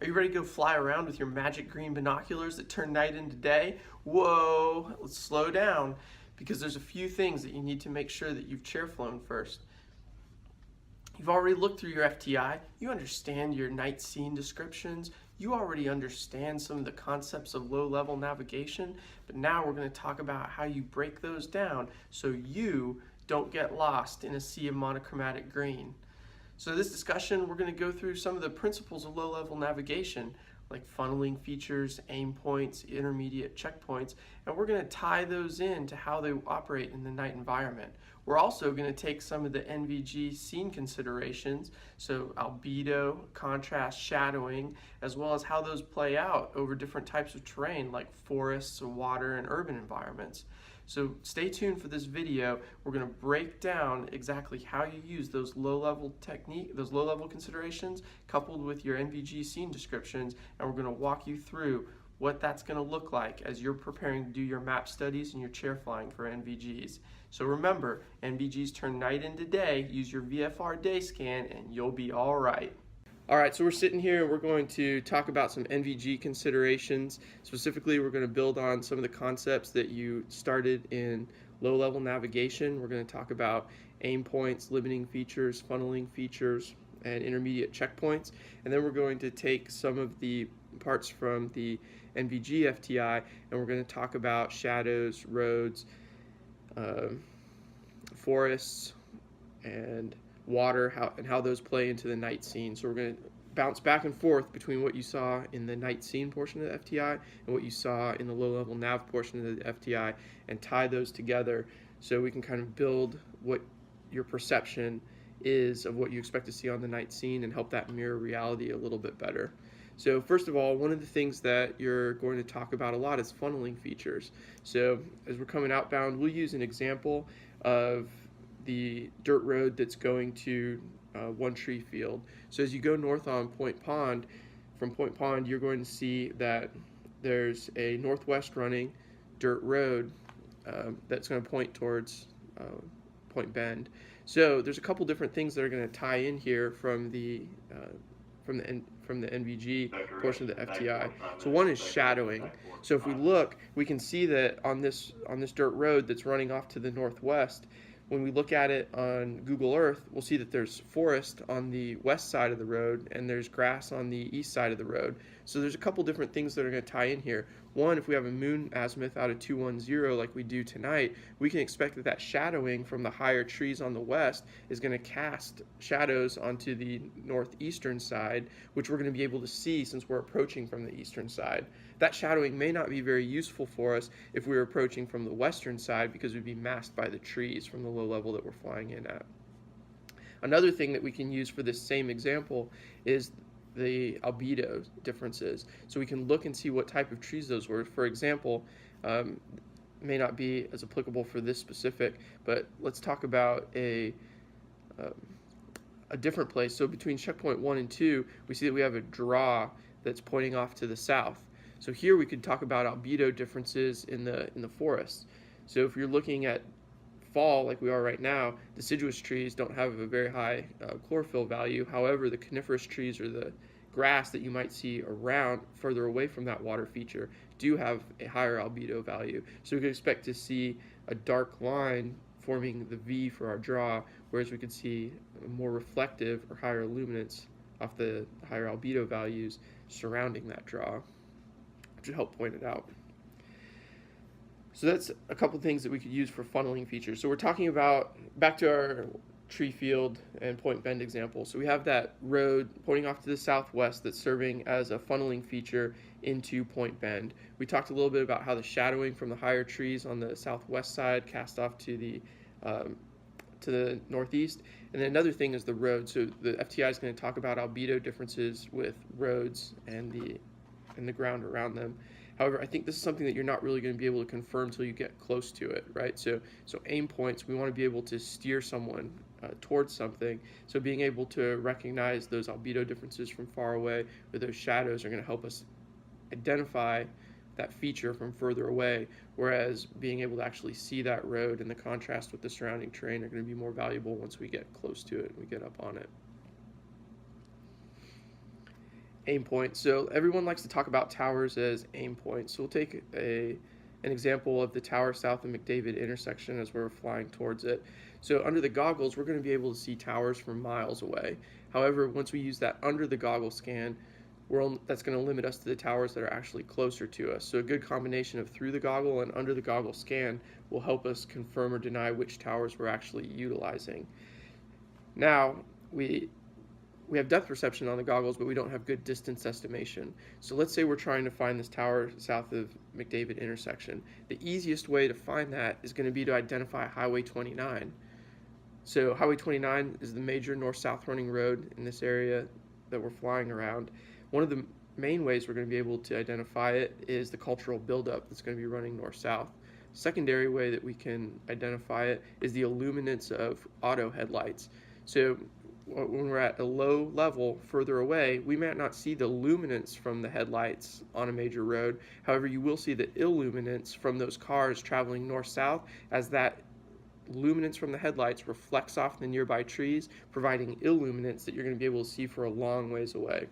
Are you ready to go fly around with your magic green binoculars that turn night into day? Whoa, let's slow down because there's a few things that you need to make sure that you've chair flown first. You've already looked through your FTI, you understand your night scene descriptions, you already understand some of the concepts of low-level navigation, but now we're going to talk about how you break those down so you don't get lost in a sea of monochromatic green. So this discussion, we're going to go through some of the principles of low-level navigation, like funneling features, aim points, intermediate checkpoints, and we're going to tie those in to how they operate in the night environment. We're also going to take some of the NVG scene considerations, so albedo, contrast, shadowing, as well as how those play out over different types of terrain like forests, water, and urban environments. So stay tuned for this video. We're going to break down exactly how you use those low-level considerations coupled with your NVG scene descriptions, and we're going to walk you through what that's going to look like as you're preparing to do your map studies and your chair flying for NVGs. So remember, NVGs turn night into day. Use your VFR day scan and you'll be all right. All right, so we're sitting here and we're going to talk about some NVG considerations. Specifically, we're going to build on some of the concepts that you started in low-level navigation. We're going to talk about aim points, limiting features, funneling features, and intermediate checkpoints. And then we're going to take some of the parts from the NVG FTI and we're going to talk about shadows, roads, forests, and water, how those play into the night scene. So we're going to bounce back and forth between what you saw in the night scene portion of the FTI and what you saw in the low-level nav portion of the FTI and tie those together so we can kind of build what your perception is of what you expect to see on the night scene and help that mirror reality a little bit better. So first of all, one of the things that you're going to talk about a lot is funneling features. So as we're coming outbound, we'll use an example of the dirt road that's going to One Tree Field. So as you go north on Point Pond, from Point Pond you're going to see that there's a northwest running dirt road that's going to point towards Point Bend. So there's a couple different things that are going to tie in here from the NVG portion of the FTI. So one is shadowing. So if we look, we can see that on this dirt road that's running off to the northwest, when we look at it on Google Earth, we'll see that there's forest on the west side of the road and there's grass on the east side of the road. So there's a couple different things that are going to tie in here. One, if we have a moon azimuth out of 210 like we do tonight, we can expect that shadowing from the higher trees on the west is going to cast shadows onto the northeastern side, which we're going to be able to see since we're approaching from the eastern side. That shadowing may not be very useful for us if we were approaching from the western side because we'd be masked by the trees from the low level that we're flying in at. Another thing that we can use for this same example is the albedo differences. So we can look and see what type of trees those were. For example, may not be as applicable for this specific, but let's talk about a different place. So between checkpoint 1 and 2, we see that we have a draw that's pointing off to the south. So here we could talk about albedo differences in the forest. So if you're looking at fall like we are right now, deciduous trees don't have a very high chlorophyll value. However, the coniferous trees or the grass that you might see around further away from that water feature do have a higher albedo value. So we could expect to see a dark line forming the V for our draw, whereas we could see a more reflective or higher luminance off the higher albedo values surrounding that draw, which would help point it out. So that's a couple things that we could use for funneling features. So we're talking about, back to our tree field and Point Bend example. So we have that road pointing off to the southwest that's serving as a funneling feature into Point Bend. We talked a little bit about how the shadowing from the higher trees on the southwest side cast off to the northeast. And then another thing is the road. So the FTI is going to talk about albedo differences with roads and the ground around them. However, I think this is something that you're not really going to be able to confirm until you get close to it, right? So aim points, we want to be able to steer someone towards something. So being able to recognize those albedo differences from far away or those shadows are going to help us identify that feature from further away, whereas being able to actually see that road and the contrast with the surrounding terrain are going to be more valuable once we get close to it and we get up on it. aim point. So everyone likes to talk about towers as aim points. So we'll take an example of the tower south of McDavid intersection as we're flying towards it. So under the goggles, we're going to be able to see towers from miles away. However, once we use that under the goggle scan, that's going to limit us to the towers that are actually closer to us. So a good combination of through the goggle and under the goggle scan will help us confirm or deny which towers we're actually utilizing. Now, we have depth perception on the goggles, but we don't have good distance estimation. So let's say we're trying to find this tower south of McDavid intersection. The easiest way to find that is going to be to identify Highway 29. So Highway 29 is the major north-south running road in this area that we're flying around. One of the main ways we're going to be able to identify it is the cultural buildup that's going to be running north-south. Secondary way that we can identify it is the illuminance of auto headlights. So when we're at a low level further away, we might not see the luminance from the headlights on a major road. However, you will see the illuminance from those cars traveling north-south as that luminance from the headlights reflects off the nearby trees, providing illuminance that you're going to be able to see for a long ways away.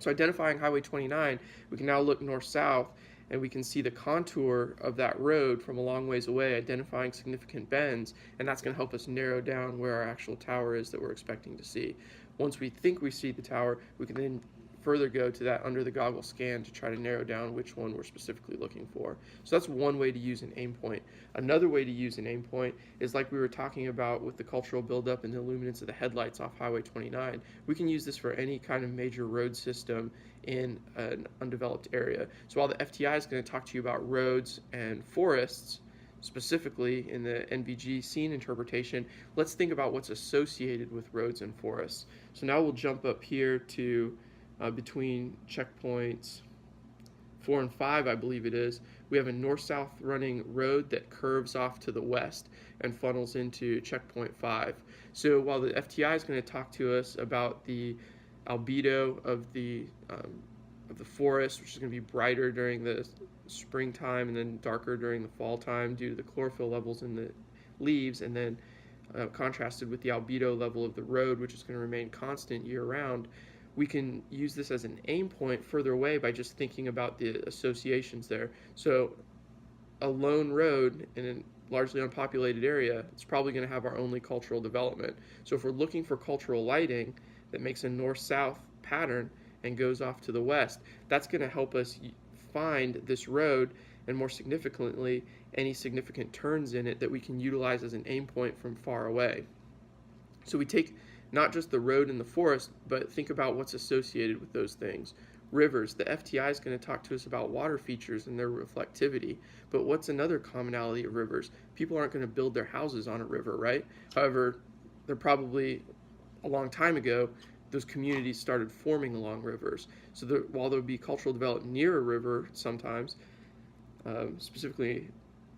So identifying Highway 29, we can now look north-south and we can see the contour of that road from a long ways away, identifying significant bends, and that's going to help us narrow down where our actual tower is that we're expecting to see. Once we think we see the tower, we can then further go to that under the goggle scan to try to narrow down which one we're specifically looking for. So that's one way to use an aim point. Another way to use an aim point is like we were talking about with the cultural buildup and the illuminance of the headlights off Highway 29. We can use this for any kind of major road system in an undeveloped area. So while the FTI is going to talk to you about roads and forests, specifically in the NVG scene interpretation, let's think about what's associated with roads and forests. So now we'll jump up here to between checkpoints 4 and 5, I believe it is. We have a north-south running road that curves off to the west and funnels into checkpoint 5. So while the FTI is going to talk to us about the albedo of the forest, which is going to be brighter during the springtime and then darker during the fall time due to the chlorophyll levels in the leaves, and then contrasted with the albedo level of the road, which is going to remain constant year-round, we can use this as an aim point further away by just thinking about the associations there. So a lone road in a largely unpopulated area, it's probably going to have our only cultural development. So if we're looking for cultural lighting that makes a north-south pattern and goes off to the west, that's going to help us find this road, and more significantly, any significant turns in it that we can utilize as an aim point from far away. So we take not just the road and the forest, but think about what's associated with those things. Rivers, the FTI is going to talk to us about water features and their reflectivity, but what's another commonality of rivers? People aren't going to build their houses on a river, right? However, they're probably a long time ago, those communities started forming along rivers. So while there would be cultural development near a river sometimes, specifically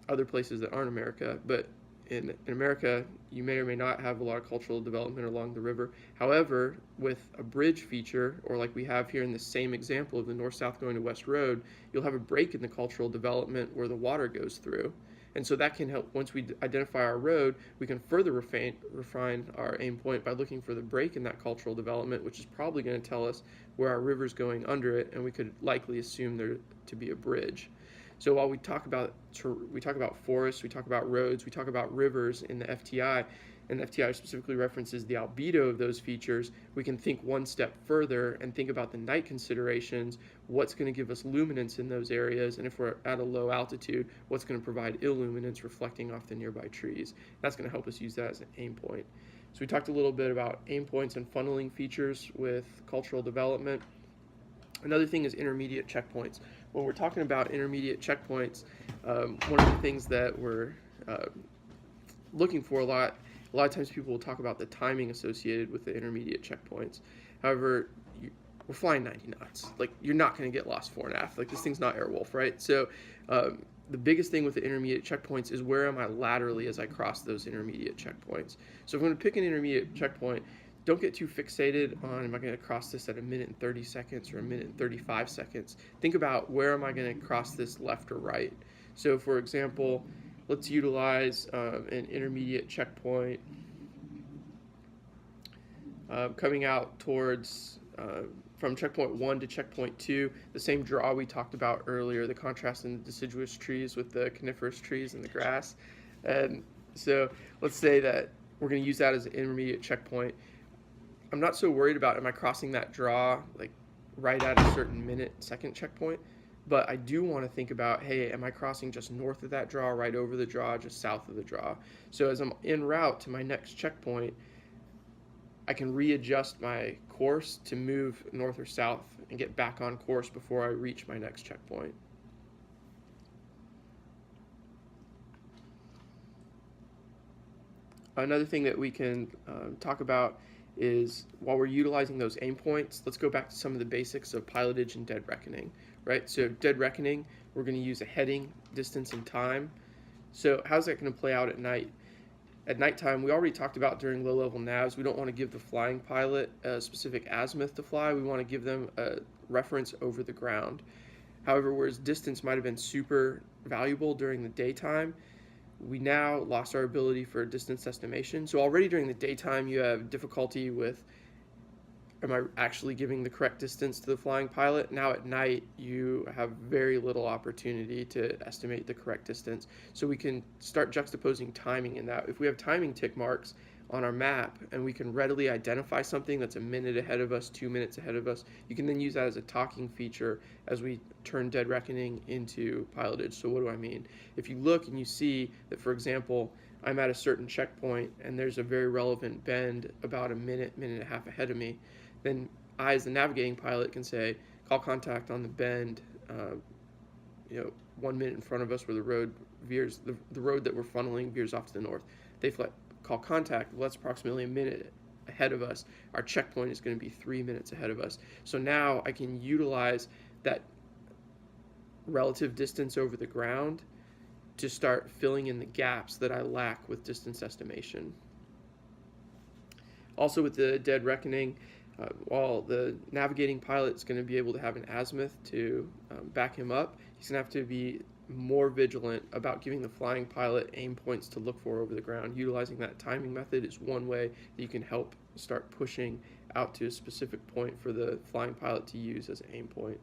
other places that aren't America, but in America, you may or may not have a lot of cultural development along the river. However, with a bridge feature, or like we have here in the same example of the north-south going to west road, you'll have a break in the cultural development where the water goes through. And so that can help, once we identify our road, we can further refine our aim point by looking for the break in that cultural development, which is probably going to tell us where our river's going under it, and we could likely assume there to be a bridge. So while we talk about forests, we talk about roads, we talk about rivers in the FTI, and the FTI specifically references the albedo of those features, we can think one step further and think about the night considerations, what's going to give us luminance in those areas, and if we're at a low altitude, what's going to provide illuminance reflecting off the nearby trees. That's going to help us use that as an aim point. So we talked a little bit about aim points and funneling features with cultural development. Another thing is intermediate checkpoints. When we're talking about intermediate checkpoints, one of the things that we're looking for a lot of times people will talk about the timing associated with the intermediate checkpoints. However, we're flying 90 knots. Like, you're not going to get lost fore and aft. Like, this thing's not Airwolf, right? So the biggest thing with the intermediate checkpoints is where am I laterally as I cross those intermediate checkpoints. So if I'm going to pick an intermediate checkpoint, don't get too fixated on, am I going to cross this at 1 minute and 30 seconds or 1 minute and 35 seconds? Think about, where am I going to cross this left or right? So for example, let's utilize an intermediate checkpoint coming out towards from checkpoint 1 to checkpoint 2, the same draw we talked about earlier, the contrast in the deciduous trees with the coniferous trees and the grass. And so let's say that we're going to use that as an intermediate checkpoint. I'm not so worried about am I crossing that draw like right at a certain minute, second checkpoint, but I do want to think about, hey, am I crossing just north of that draw, right over the draw, just south of the draw? So as I'm en route to my next checkpoint, I can readjust my course to move north or south and get back on course before I reach my next checkpoint. Another thing that we can talk about is while we're utilizing those aim points, let's go back to some of the basics of pilotage and dead reckoning, right? So dead reckoning, we're going to use a heading, distance, and time. So how's that going to play out at night? At nighttime, we already talked about during low-level navs, we don't want to give the flying pilot a specific azimuth to fly. We want to give them a reference over the ground. However, whereas distance might have been super valuable during the daytime, we now lost our ability for distance estimation. So already during the daytime, you have difficulty with, am I actually giving the correct distance to the flying pilot? Now at night, you have very little opportunity to estimate the correct distance. So we can start juxtaposing timing in that. If we have timing tick marks on our map and we can readily identify something that's a minute ahead of us, 2 minutes ahead of us, you can then use that as a talking feature as we turn dead reckoning into pilotage. So what do I mean? If you look and you see that, for example, I'm at a certain checkpoint and there's a very relevant bend about a minute, minute and a half ahead of me, then I, as the navigating pilot, can say, call contact on the bend, 1 minute in front of us where the road veers, the road that we're funneling veers off to the north. They call contact, well, that's approximately a minute ahead of us. Our checkpoint is going to be 3 minutes ahead of us. So now I can utilize that relative distance over the ground to start filling in the gaps that I lack with distance estimation. Also with the dead reckoning, while the navigating pilot is going to be able to have an azimuth to back him up, he's going to have to be more vigilant about giving the flying pilot aim points to look for over the ground. Utilizing that timing method is one way that you can help start pushing out to a specific point for the flying pilot to use as an aim point.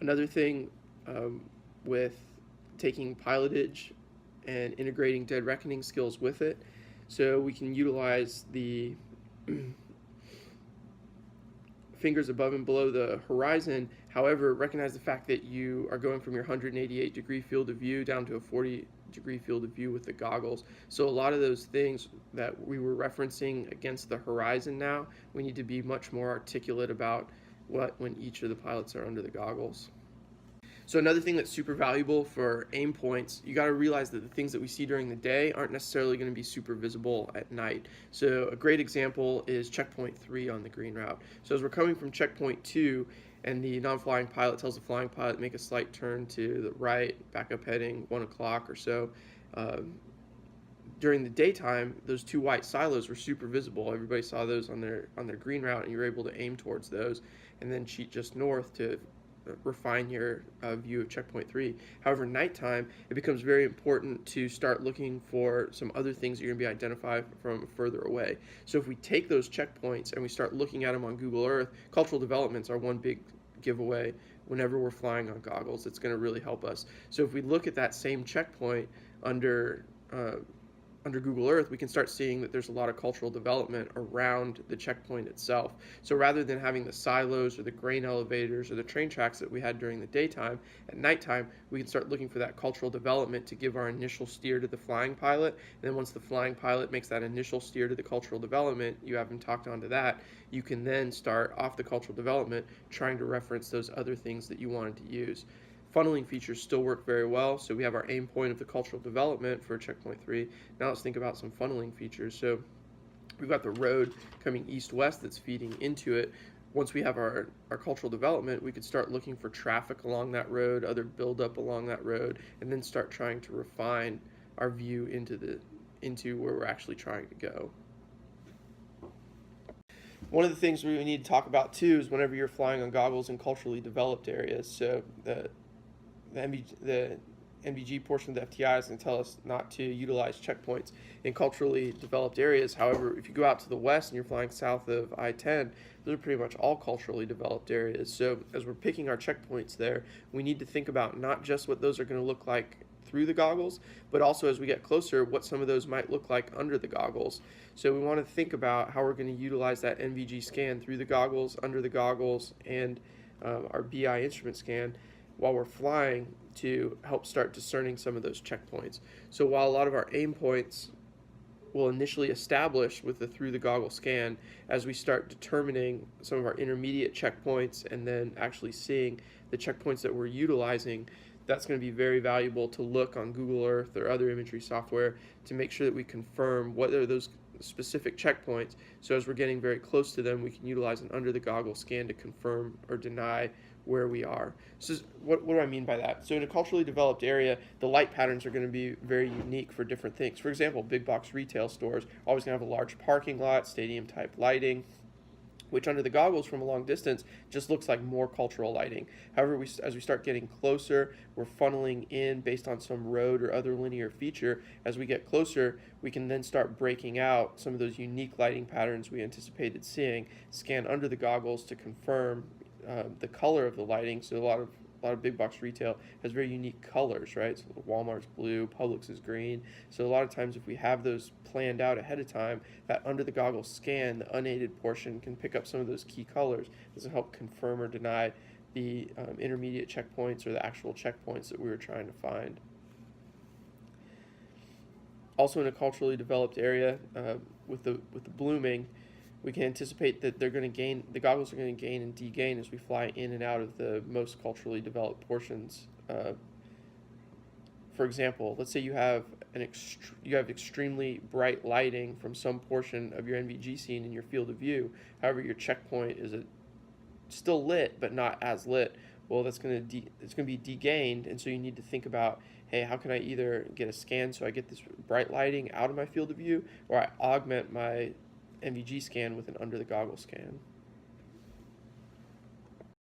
Another thing with taking pilotage and integrating dead reckoning skills with it, so we can utilize the fingers above and below the horizon. However, recognize the fact that you are going from your 188-degree field of view down to a 40-degree field of view with the goggles. So a lot of those things that we were referencing against the horizon now, we need to be much more articulate about when each of the pilots are under the goggles. So another thing that's super valuable for aim points, you got to realize that the things that we see during the day aren't necessarily going to be super visible at night. So a great example is checkpoint 3 on the green route. So as we're coming from checkpoint 2 and the non-flying pilot tells the flying pilot make a slight turn to the right, back up heading 1 o'clock or so, during the daytime, those 2 white silos were super visible. Everybody saw those on their green route and you were able to aim towards those and then cheat just north to refine your view of checkpoint 3. However, nighttime, it becomes very important to start looking for some other things that you're going to be identified from further away. So if we take those checkpoints and we start looking at them on Google Earth, cultural developments are one big giveaway whenever we're flying on goggles. It's going to really help us. So if we look at that same checkpoint under Google Earth, we can start seeing that there's a lot of cultural development around the checkpoint itself. So rather than having the silos or the grain elevators or the train tracks that we had during the daytime, at nighttime, we can start looking for that cultural development to give our initial steer to the flying pilot. And then once the flying pilot makes that initial steer to the cultural development, you haven't talked onto that, you can then start off the cultural development trying to reference those other things that you wanted to use. Funneling features still work very well, so we have our aim point of the cultural development for checkpoint 3. Now let's think about some funneling features. So we've got the road coming east-west that's feeding into it. Once we have our cultural development, we could start looking for traffic along that road, other buildup along that road, and then start trying to refine our view into where we're actually trying to go. One of the things we need to talk about too is whenever you're flying on goggles in culturally developed areas. So the NVG portion of the FTI is going to tell us not to utilize checkpoints in culturally developed areas. However, if you go out to the west and you're flying south of I-10, those are pretty much all culturally developed areas. So as we're picking our checkpoints there, we need to think about not just what those are going to look like through the goggles, but also as we get closer, what some of those might look like under the goggles. So we want to think about how we're going to utilize that NVG scan through the goggles, under the goggles, and our BI instrument scan while we're flying to help start discerning some of those checkpoints. So while a lot of our aim points will initially establish with the through the goggle scan, as we start determining some of our intermediate checkpoints and then actually seeing the checkpoints that we're utilizing, that's going to be very valuable to look on Google Earth or other imagery software to make sure that we confirm what are those specific checkpoints. So as we're getting very close to them, we can utilize an under the goggle scan to confirm or deny where we are. So what do I mean by that? So in a culturally developed area, the light patterns are going to be very unique for different things. For example, big box retail stores are always going to have a large parking lot, stadium type lighting, which under the goggles from a long distance just looks like more cultural lighting. However, as we start getting closer, we're funneling in based on some road or other linear feature. As we get closer, we can then start breaking out some of those unique lighting patterns we anticipated seeing, scan under the goggles to confirm the color of the lighting. So a lot of big box retail has very unique colors, right? So Walmart's blue, Publix is green. So a lot of times if we have those planned out ahead of time, that under the goggles scan, the unaided portion can pick up some of those key colors. This will help confirm or deny the intermediate checkpoints or the actual checkpoints that we were trying to find. Also in a culturally developed area, with the blooming, we can anticipate that the goggles are going to gain and degain as we fly in and out of the most culturally developed portions. For example, let's say you have extremely bright lighting from some portion of your NVG scene in your field of view. However, your checkpoint is still lit but not as lit. Well, it's going to be degained, and so you need to think about, hey, how can I either get a scan so I get this bright lighting out of my field of view, or I augment my NVG scan with an under the goggle scan.